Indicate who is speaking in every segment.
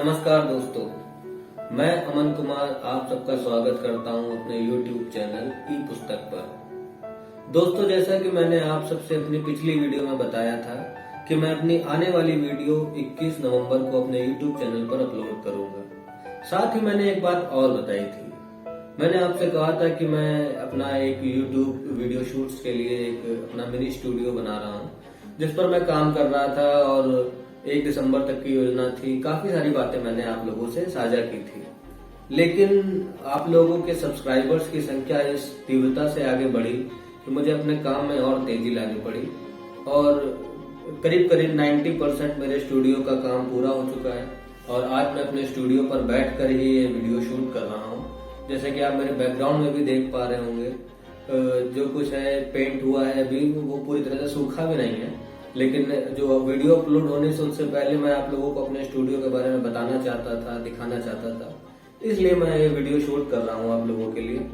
Speaker 1: नमस्कार दोस्तों, मैं अमन कुमार आप सबका स्वागत करता हूं अपने YouTube चैनल ई पुस्तक पर। दोस्तों, जैसा कि मैंने आप सबसे अपनी पिछली वीडियो में बताया था कि मैं अपनी आने वाली वीडियो 21 नवंबर को अपने YouTube चैनल पर अपलोड करूंगा। साथ ही मैंने एक बात और बताई थी। मैंने आपसे कहा था कि मैं अपना एक YouTube वीडियो शूट्स के लिए एक अपना मिनी स्टूडियो बना रहा हूं, जिस पर मैं काम कर रहा था और 1 दिसंबर तक की योजना थी। काफी सारी बातें मैंने आप लोगों से साझा की थी, लेकिन आप लोगों के सब्सक्राइबर्स की संख्या इस तीव्रता से आगे बढ़ी कि मुझे अपने काम में और तेजी लानी पड़ी और करीब करीब 90% मेरे स्टूडियो का काम पूरा हो चुका है और आज मैं अपने स्टूडियो पर बैठकर ही ये वीडियो शूट कर रहा हूँ। जैसे कि आप मेरे बैकग्राउंड में भी देख पा रहे होंगे, जो कुछ है पेंट हुआ है अभी वो पूरी तरह से सूखा भी नहीं है, लेकिन जो वीडियो अपलोड होने से उससे पहले मैं आप लोगों को अपने स्टूडियो के बारे में बताना चाहता था, दिखाना चाहता था, इसलिए मैं ये वीडियो शूट कर रहा हूँ आप लोगों के लिए।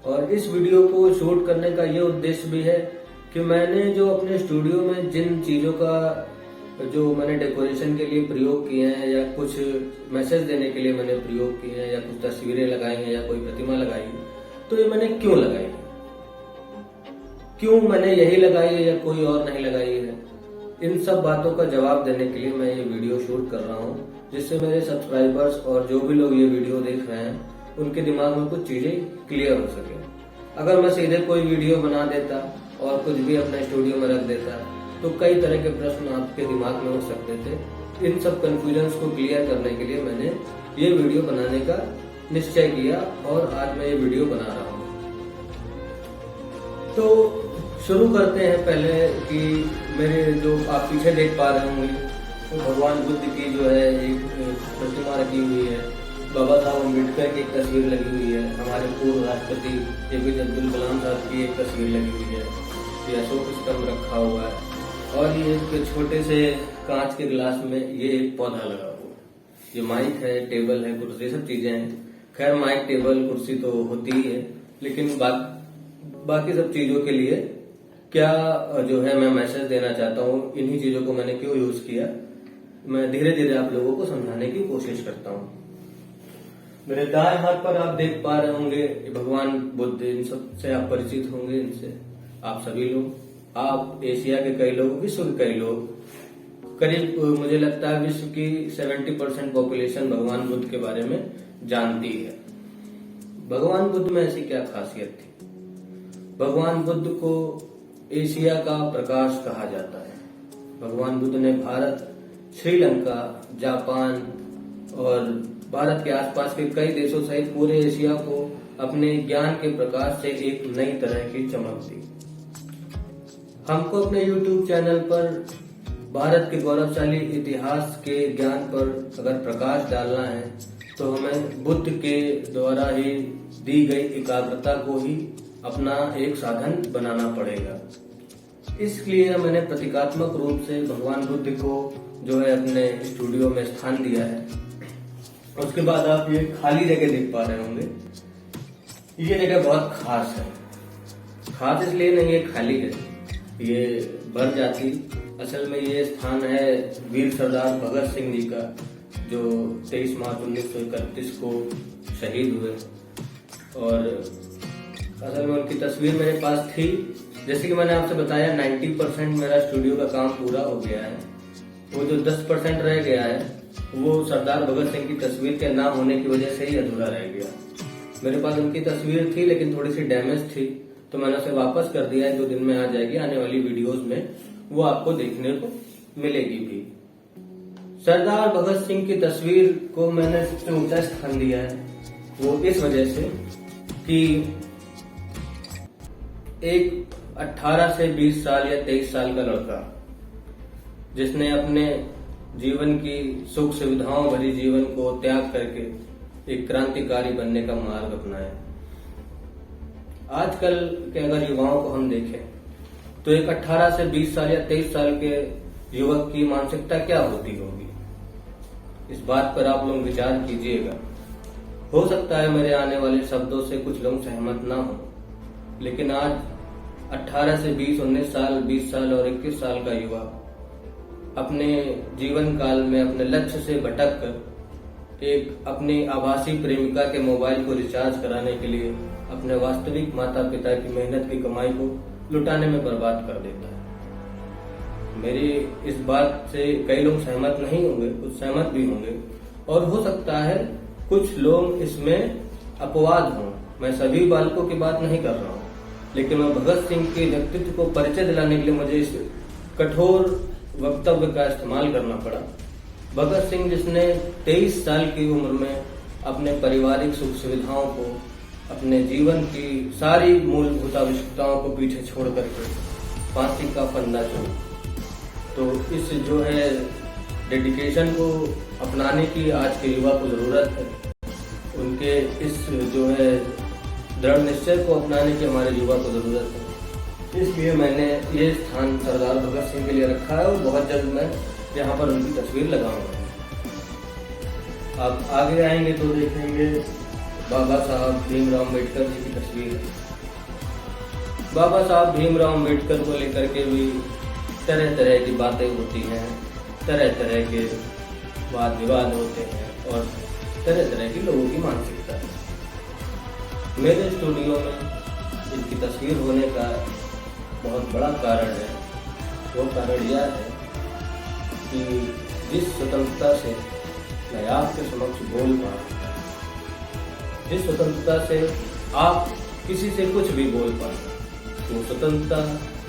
Speaker 1: और इस वीडियो को शूट करने का ये उद्देश्य भी है कि मैंने जो अपने स्टूडियो में जिन चीजों का जो मैंने डेकोरेशन के लिए प्रयोग किए हैं या कुछ मैसेज देने के लिए मैंने प्रयोग किए हैं या कुछ तस्वीरें लगाई हैं या कोई प्रतिमा लगाई है, तो ये मैंने क्यों लगाई है, क्यों मैंने यही लगाई है या कोई और नहीं लगाई है, इन सब बातों का जवाब देने के लिए मैं ये वीडियो शूट कर रहा हूँ, जिससे मेरे सब्सक्राइबर्स और जो भी लोग ये वीडियो देख रहे हैं उनके दिमाग में कुछ चीजें क्लियर हो सके। अगर मैं सीधे कोई वीडियो बना देता और कुछ भी अपने स्टूडियो में रख देता तो कई तरह के प्रश्न आपके दिमाग में उठ सकते थे। इन सब कंफ्यूजन्स को क्लियर करने के लिए मैंने ये वीडियो बनाने का निश्चय किया और आज मैं ये वीडियो बना रहा हूँ। तो शुरू करते हैं पहले कि मेरे जो आप पीछे देख पा रहे होंगे तो भगवान बुद्ध की जो है एक प्रतिमा रखी हुई है, बाबा साहब अम्बेडकर की एक तस्वीर लगी हुई है, हमारे पूर्व राष्ट्रपति APJ अब्दुल कलाम साहब की एक तस्वीर लगी हुई है, ये अशोक स्तंभ रखा हुआ है और ये एक छोटे से कांच के गिलास में ये एक पौधा लगा हुआ है। ये माइक है, टेबल है, कुर्सी, सब चीजें हैं। खैर माइक टेबल कुर्सी तो होती ही है, लेकिन बाकी सब चीजों के लिए क्या जो है मैं मैसेज देना चाहता हूँ, इन्हीं चीजों को मैंने क्यों यूज किया, मैं धीरे धीरे आप लोगों को समझाने की कोशिश करता हूँ। मेरे दाएं हाथ पर आप देख पा रहे होंगे भगवान बुद्ध, इन सब से आप परिचित होंगे, इनसे आप सभी लोग, आप एशिया के कई लोग, विश्व के कई लोग, करीब मुझे लगता है विश्व की 70% पॉपुलेशन भगवान बुद्ध के बारे में जानती है। भगवान बुद्ध में ऐसी क्या खासियत थी? भगवान बुद्ध को एशिया का प्रकाश कहा जाता है। भगवान बुद्ध ने भारत, श्रीलंका, जापान और भारत के आसपास के कई देशों सहित पूरे एशिया को अपने ज्ञान के प्रकाश से एक नई तरह की चमक दी। हमको अपने YouTube चैनल पर भारत के गौरवशाली इतिहास के ज्ञान पर अगर प्रकाश डालना है तो हमें बुद्ध के द्वारा ही दी गई एकाग्रता को ही अपना एक साधन बनाना पड़ेगा। इसलिए मैंने प्रतीकात्मक रूप से भगवान बुद्ध को जो है अपने स्टूडियो में स्थान दिया है। उसके बाद आप ये खाली जगह देख पा रहे होंगे, ये जगह बहुत खास है। खास इसलिए नहीं है खाली है, ये भर जाती। असल में ये स्थान है वीर सरदार भगत सिंह जी का, जो 23 मार्च 1931 को शहीद हुए और असल में उनकी तस्वीर मेरे पास थी। जैसे कि मैंने आपसे बताया 90% मेरा स्टूडियो का काम पूरा हो गया है। वो जो 10% रह गया है वो सरदार भगत सिंह की तस्वीर के ना होने की वजह से ही अधूरा रह गया। मेरे पास उनकी तस्वीर थी लेकिन थोड़ी सी डैमेज थी, तो मैंने उसे वापस कर दिया है। 2 दिन में आ जाएगी, आने वाली वीडियोस में वो आपको देखने को मिलेगी भी। सरदार भगत सिंह की तस्वीर को मैंने सबसे ऊंचा स्थान दिया है, वो इस वजह से कि एक 18 से 20 साल या 23 साल का लड़का जिसने अपने जीवन की सुख सुविधाओं भरी जीवन को त्याग करके एक क्रांतिकारी बनने का मार्ग अपनाया। आजकल के अगर युवाओं को हम देखें तो एक 18 से 20 साल या 23 साल के युवक की मानसिकता क्या होती होगी, इस बात पर आप लोग विचार कीजिएगा। हो सकता है मेरे आने वाले शब्दों से कुछ लोग सहमत ना हो, लेकिन आज 18 से 20, 19 साल, 20 साल और 21 साल का युवा अपने जीवन काल में अपने लक्ष्य से भटक कर एक अपनी आभासी प्रेमिका के मोबाइल को रिचार्ज कराने के लिए अपने वास्तविक माता पिता की मेहनत की कमाई को लुटाने में बर्बाद कर देता है। मेरी इस बात से कई लोग सहमत नहीं होंगे, कुछ सहमत भी होंगे, और हो सकता है कुछ लोग इसमें अपवाद हों। मैं सभी बालकों की बात नहीं कर रहा हूँ, लेकिन मैं भगत सिंह के व्यक्तित्व को परिचय दिलाने के लिए मुझे इस कठोर वक्तव्य का इस्तेमाल करना पड़ा। भगत सिंह जिसने 23 साल की उम्र में अपने पारिवारिक सुख सुविधाओं को, अपने जीवन की सारी मूलभूत आवश्यकताओं को पीछे छोड़ करके फांसी का फंदा चुना, तो इस जो है डेडिकेशन को अपनाने की आज के युवा को जरूरत है। उनके इस जो है दृढ़ निश्चय को अपनाने की हमारे युवा को जरूरत है। इसलिए मैंने ये स्थान सरदार भगत सिंह के लिए रखा है और बहुत जल्द मैं यहाँ पर उनकी तस्वीर लगाऊंगा। आप आगे आएंगे तो देखेंगे बाबा साहब भीमराव अम्बेडकर जी की तस्वीर है। बाबा साहब भीमराव अम्बेडकर को लेकर के भी तरह तरह की बातें होती हैं, तरह तरह के वाद विवाद होते हैं और तरह तरह की लोगों की मानसिकता है। मेरे स्टूडियो में इनकी तस्वीर होने का बहुत बड़ा कारण है। वो कारण यह है कि जिस स्वतंत्रता से मैं आपके समक्ष बोल पा रहा हूं, जिस स्वतंत्रता से आप किसी से कुछ भी बोल पा रहे, तो स्वतंत्रता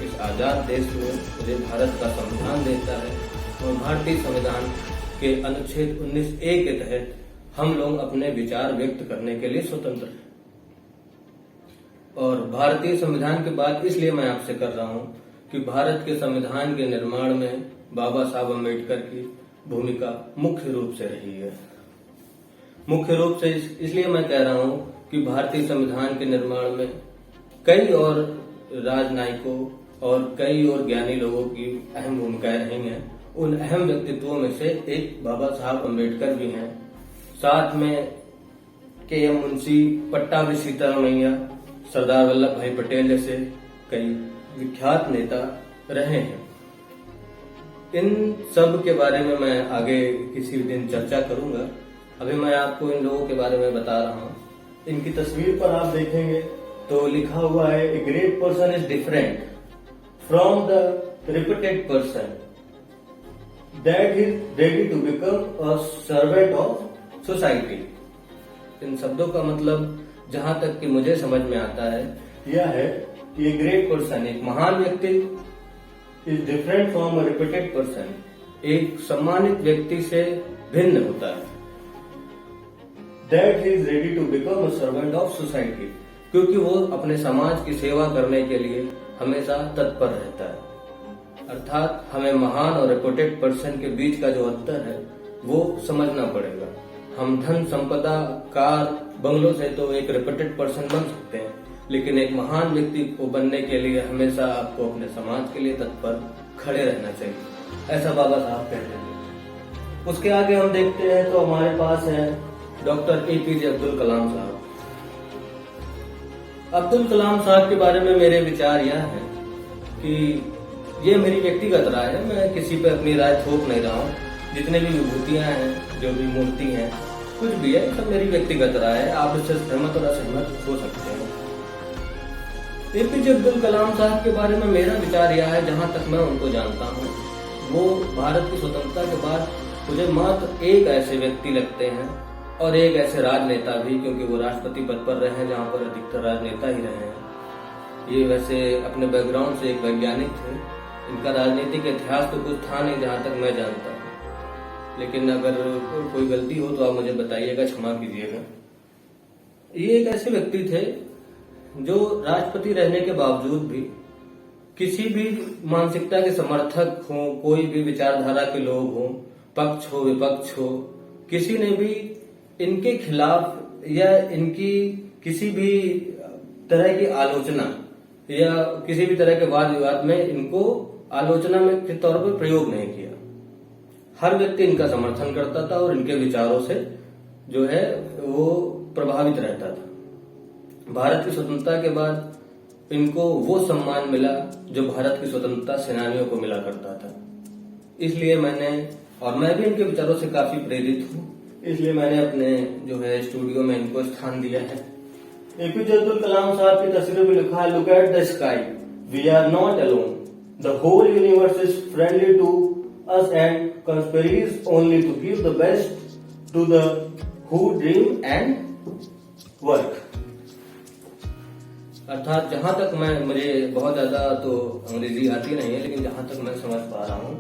Speaker 1: इस आजाद देश में मुझे भारत का संविधान देता है और भारतीय संविधान के अनुच्छेद 19A के तहत हम लोग अपने विचार व्यक्त करने के लिए स्वतंत्र हैं। और भारतीय संविधान की बात इसलिए मैं आपसे कर रहा हूं कि भारत के संविधान के निर्माण में बाबा साहब अम्बेडकर की भूमिका मुख्य रूप से रही है। मुख्य रूप से इसलिए मैं कह रहा हूं कि भारतीय संविधान के निर्माण में कई और राजनयिकों और कई और ज्ञानी लोगों की अहम भूमिकाएं रही हैं। उन अहम व्यक्तित्वों में से एक बाबा साहब अम्बेडकर भी हैं। साथ में के.एम. मुंशी, पट्टाभी सीतारामैया, सरदार वल्लभ भाई पटेल जैसे कई विख्यात नेता रहे हैं। इन सब के बारे में मैं आगे किसी दिन चर्चा करूंगा। अभी मैं आपको इन लोगों के बारे में बता रहा हूं। इनकी तस्वीर पर आप देखेंगे तो लिखा हुआ है, a great person is different from the reputed person that is ready to become a servant of society. इन शब्दों का मतलब जहां तक कि मुझे समझ में आता है यह है कि ए ग्रेट पर्सन, एक महान व्यक्ति, is different from a reputed person, एक सम्मानित व्यक्ति से भिन्न होता है। That is ready to become a servant of society, क्योंकि वो अपने समाज की सेवा करने के लिए हमेशा तत्पर रहता है। अर्थात हमें महान और रिप्यूटेड पर्सन के बीच का जो अंतर है वो समझना पड़ेगा। हम धन संपदा, कार, बंगलों से तो एक रिप्यूटेड पर्सन बन सकते हैं, लेकिन एक महान व्यक्ति को बनने के लिए हमेशा आपको अपने समाज के लिए तत्पर खड़े रहना चाहिए, ऐसा बाबा साहब कहते थे। उसके आगे हम देखते हैं तो हमारे पास है डॉक्टर APJ अब्दुल कलाम साहब। अब्दुल कलाम साहब के बारे में मेरे विचार यह है कि ये मेरी व्यक्तिगत राय है, मैं किसी पे अपनी राय थोप नहीं रहा हूँ। जितने भी विभूतियां हैं, जो भी मूर्ति हैं, कुछ भी है, सब मेरी व्यक्तिगत राय है। आप इससे सहमत और असहमत हो सकते हैं। APJ अब्दुल कलाम साहब के बारे में मेरा विचार यह है, जहां तक मैं उनको जानता हूँ, वो भारत की स्वतंत्रता के बाद मुझे मात्र एक ऐसे व्यक्ति लगते हैं और एक ऐसे राजनेता भी, क्योंकि वो राष्ट्रपति पद पर रहे हैं जहां पर अधिकतर राजनेता ही रहे हैं। ये वैसे अपने बैकग्राउंड से एक वैज्ञानिक थे। इनका राजनीतिक इतिहास तो कुछ था नहीं जहां तक मैं जानता हूँ, लेकिन अगर कोई गलती हो तो आप मुझे बताइएगा, क्षमा कीजिएगा। ये एक ऐसे व्यक्ति थे जो राष्ट्रपति रहने के बावजूद भी किसी भी मानसिकता के समर्थक हो, कोई भी विचारधारा के लोग हो, पक्ष हो विपक्ष हो, किसी ने भी इनके खिलाफ या इनकी किसी भी तरह की आलोचना या किसी भी तरह के वाद विवाद में इनको आलोचना में के तौर पर प्रयोग नहीं किया। हर व्यक्ति इनका समर्थन करता था और इनके विचारों से जो है वो प्रभावित रहता था। भारत की स्वतंत्रता के बाद इनको वो सम्मान मिला जो भारत की स्वतंत्रता सेनानियों को मिला करता था। इसलिए मैं भी इनके विचारों से काफी प्रेरित हूँ। इसलिए मैंने अपने जो है स्टूडियो में इनको स्थान दिया है। एपीजे अब्दुल कलाम साहब की तस्वीर में लिखा है, look at the sky, we are not alone, the whole universe is friendly to us and conspires only to give the best to the who dream and work. अर्थात जहां तक मुझे बहुत ज्यादा तो अंग्रेजी आती नहीं है, लेकिन जहां तक मैं समझ पा रहा हूं,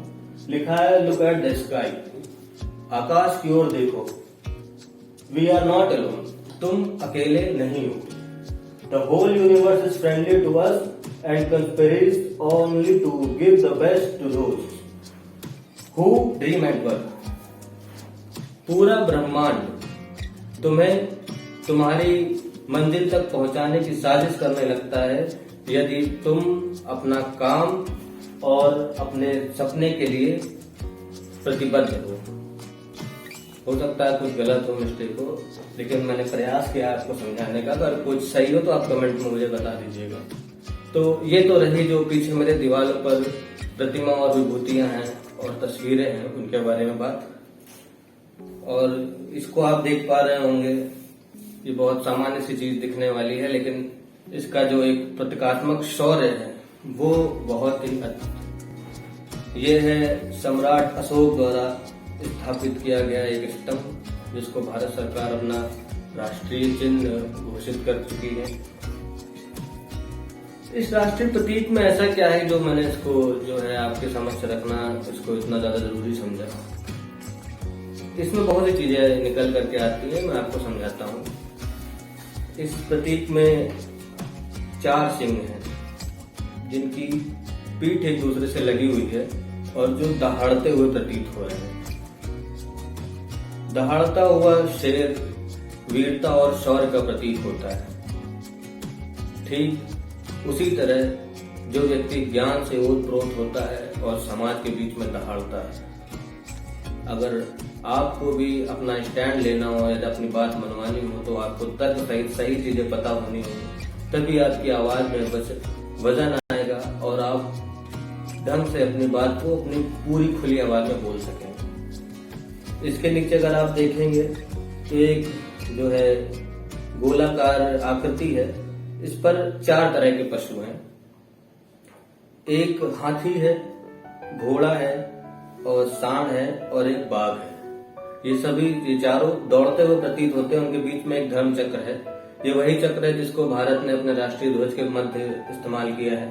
Speaker 1: लिखा है लुक एट द स्काई, आकाश की ओर देखो, वी आर नॉट अलोन, तुम अकेले नहीं हो, the whole universe is friendly to us and conspires only to give the best to those who dream and work. पूरा ब्रह्मांड तुम्हें तुम्हारी मंजिल तक पहुंचाने की साजिश करने लगता है यदि तुम अपना काम और अपने सपने के लिए प्रतिबद्ध हो सकता है कुछ गलत हो, मिस्टेक हो, लेकिन मैंने प्रयास किया आपको समझाने का। अगर कुछ सही हो तो आप कमेंट में मुझे बता दीजिएगा। तो ये तो रही जो पीछे मेरे दीवारों पर प्रतिमा और विभूतियां हैं और तस्वीरें हैं, उनके बारे में बात। और इसको आप देख पा रहे होंगे, ये बहुत सामान्य सी चीज दिखने वाली है, लेकिन इसका जो एक प्रतीकात्मक शौर्य है वो बहुत ही ये है सम्राट अशोक द्वारा स्थापित किया गया एक स्तंभ, जिसको भारत सरकार अपना राष्ट्रीय चिन्ह घोषित कर चुकी है। इस राष्ट्रीय प्रतीक में ऐसा क्या है जो मैंने इसको जो है आपके समक्ष रखना इसको इतना ज्यादा जरूरी समझा। इसमें बहुत सी चीजें निकल करके आती है, मैं आपको समझाता हूँ। इस प्रतीक में 4 सिंह हैं जिनकी पीठ एक दूसरे से लगी हुई है और जो दहाड़ते हुए प्रतीत हो रहे हैं। दहाड़ता हुआ शेर वीरता और शौर्य का प्रतीक होता है। ठीक उसी तरह जो व्यक्ति ज्ञान से ओतप्रोत होता है और समाज के बीच में दहाड़ता है। अगर आपको भी अपना स्टैंड लेना हो या अपनी बात मनवानी हो तो आपको तर्क सहित सही चीजें पता होनी होगी, तभी आपकी आवाज में वजन आएगा और आप ढंग से अपनी बात को अपनी पूरी खुली आवाज में बोल सकेंगे। इसके नीचे अगर आप देखेंगे तो एक जो है गोलाकार आकृति है, इस पर 4 तरह के पशु हैं। एक हाथी है, घोड़ा है और सांड है और एक बाघ है। ये चारों दौड़ते हुए प्रतीत होते हैं। उनके बीच में एक धर्म चक्र है। ये वही चक्र है जिसको भारत ने अपने राष्ट्रीय ध्वज के मध्य इस्तेमाल किया है।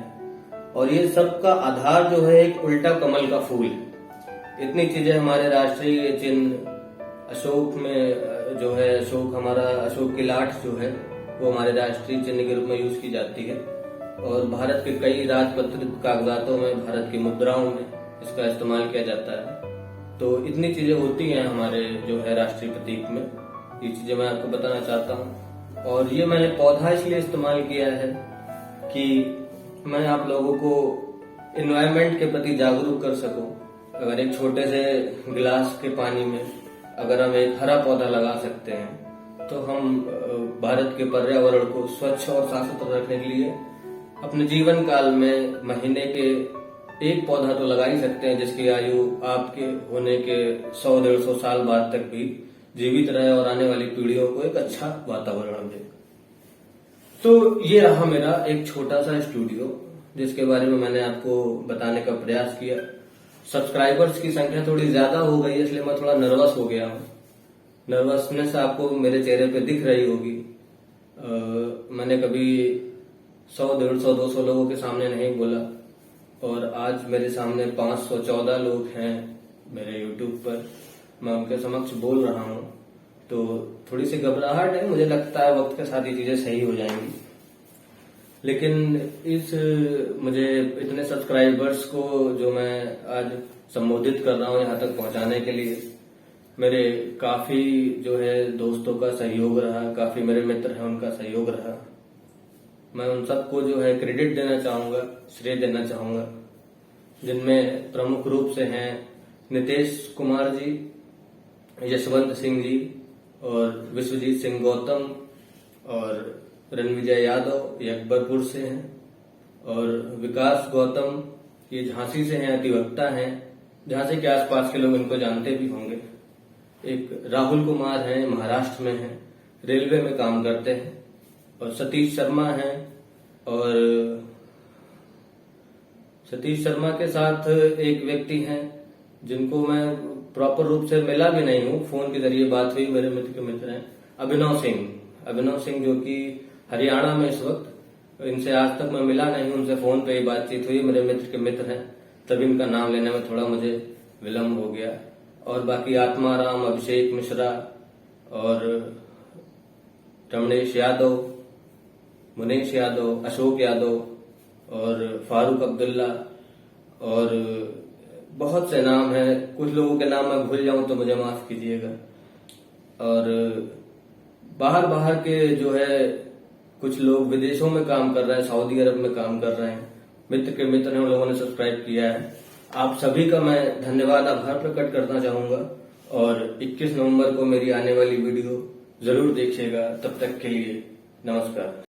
Speaker 1: और ये सबका आधार जो है एक उल्टा कमल का फूल है। इतनी चीजें हमारे राष्ट्रीय चिन्ह अशोक में जो है अशोक की लाठ जो है वो हमारे राष्ट्रीय चिन्ह के रूप में यूज की जाती है। और भारत के कई राजपत्रित कागजातों में, भारत की मुद्राओं में इसका इस्तेमाल किया जाता है। तो इतनी चीजें होती हैं हमारे जो है राष्ट्रीय प्रतीक में। ये चीजें मैं आपको बताना चाहता हूँ। और ये मैंने पौधा इसलिए इस्तेमाल किया है कि मैं आप लोगों को एनवायरनमेंट के प्रति जागरूक कर सकूं। अगर एक छोटे से गिलास के पानी में अगर हम एक हरा पौधा लगा सकते हैं तो हम भारत के पर्यावरण को स्वच्छ और साफ सुथरा रखने के लिए अपने जीवन काल में महीने के एक पौधा तो लगा ही सकते हैं, जिसकी आयु आपके होने के 100-150 साल बाद तक भी जीवित रहे और आने वाली पीढ़ियों को एक अच्छा वातावरण दे। तो ये रहा मेरा एक छोटा सा स्टूडियो जिसके बारे में मैंने आपको बताने का प्रयास किया। सब्सक्राइबर्स की संख्या थोड़ी ज्यादा हो गई है, इसलिए मैं थोड़ा नर्वस हो गया हूँ। नर्वसनेस आपको मेरे चेहरे पे दिख रही होगी। मैंने कभी 100, 150, 200 लोगों के सामने नहीं बोला और आज मेरे सामने 514 लोग हैं मेरे YouTube पर। मैं उनके समक्ष बोल रहा हूँ तो थोड़ी सी घबराहट है। मुझे लगता है वक्त के साथ ये चीजें सही हो जाएंगी। लेकिन मुझे इतने सब्सक्राइबर्स को जो मैं आज संबोधित कर रहा हूँ यहाँ तक पहुँचाने के लिए मेरे काफी जो है दोस्तों का सहयोग रहा, काफी मेरे मित्र हैं उनका सहयोग रहा। मैं उन सबको जो है क्रेडिट देना चाहूंगा, श्रेय देना चाहूंगा, जिनमें प्रमुख रूप से हैं नितेश कुमार जी, यशवंत सिंह जी और विश्वजीत सिंह गौतम और रणविजय यादव ये अकबरपुर से हैं और विकास गौतम ये झांसी से हैं, अधिवक्ता हैं। झांसी के आसपास के लोग इनको जानते भी होंगे। एक राहुल कुमार हैं, महाराष्ट्र में हैं, रेलवे में काम करते हैं। और सतीश शर्मा हैं, और सतीश शर्मा के साथ एक व्यक्ति हैं जिनको मैं प्रॉपर रूप से मिला भी नहीं हूँ, फोन के जरिए बात हुई, मेरे मित्र के मित्र हैं, अभिनव सिंह जो कि हरियाणा में इस वक्त। इनसे आज तक मैं मिला नहीं हूं, उनसे फोन पे ही बातचीत हुई, मेरे मित्र के मित्र हैं, तभी इनका नाम लेने में थोड़ा मुझे विलम्ब हो गया। और बाकी आत्माराम, अभिषेक मिश्रा और रमणेश यादव, मुनेश यादव, अशोक यादव और फारूक अब्दुल्ला और बहुत से नाम हैं। कुछ लोगों के नाम मैं भूल जाऊं तो मुझे माफ कीजिएगा। और बाहर के जो है कुछ लोग विदेशों में काम कर रहे हैं, सऊदी अरब में काम कर रहे हैं, मित्र के मित्र हैं, उन लोगों ने सब्सक्राइब किया है। आप सभी का मैं धन्यवाद, आभार प्रकट करना चाहूंगा। और 21 नवंबर को मेरी आने वाली वीडियो जरूर देखिएगा। तब तक के लिए नमस्कार।